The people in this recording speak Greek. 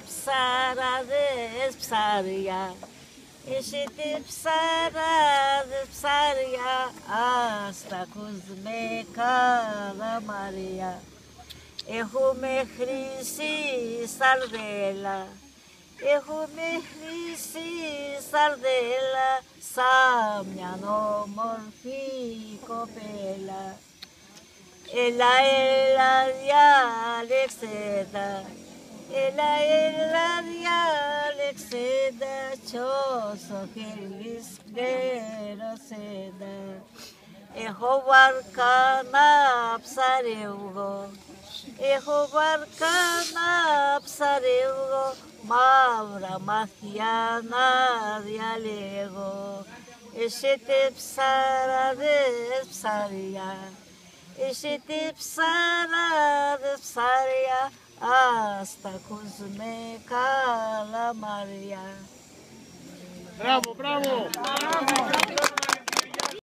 ψάραδες ψάρια, έχετε ψάραδες ψάρια, ας τα ακούσουμε καλαμάρια. Έχουμε χρυσή σαρδέλα, έχουμε χρυσή σαρδέλα, σαν μια όμορφη κοπέλα. Έλα, έλα, διάλεξε τα, έλα, έλα, διάλεξε τα, κι όσο θέλεις πλήρωσέ τα. Έχω βάρκα να ψαρεύω, έχω βάρκα να ψαρεύω, μαύρα μάτια να διαλέγω. Έχετε ψάραδες ψάρια, έχετε ψάραδες ψάρια, ας τα ακούσουμε καλαμάρια. Μπράβο, μπράβο!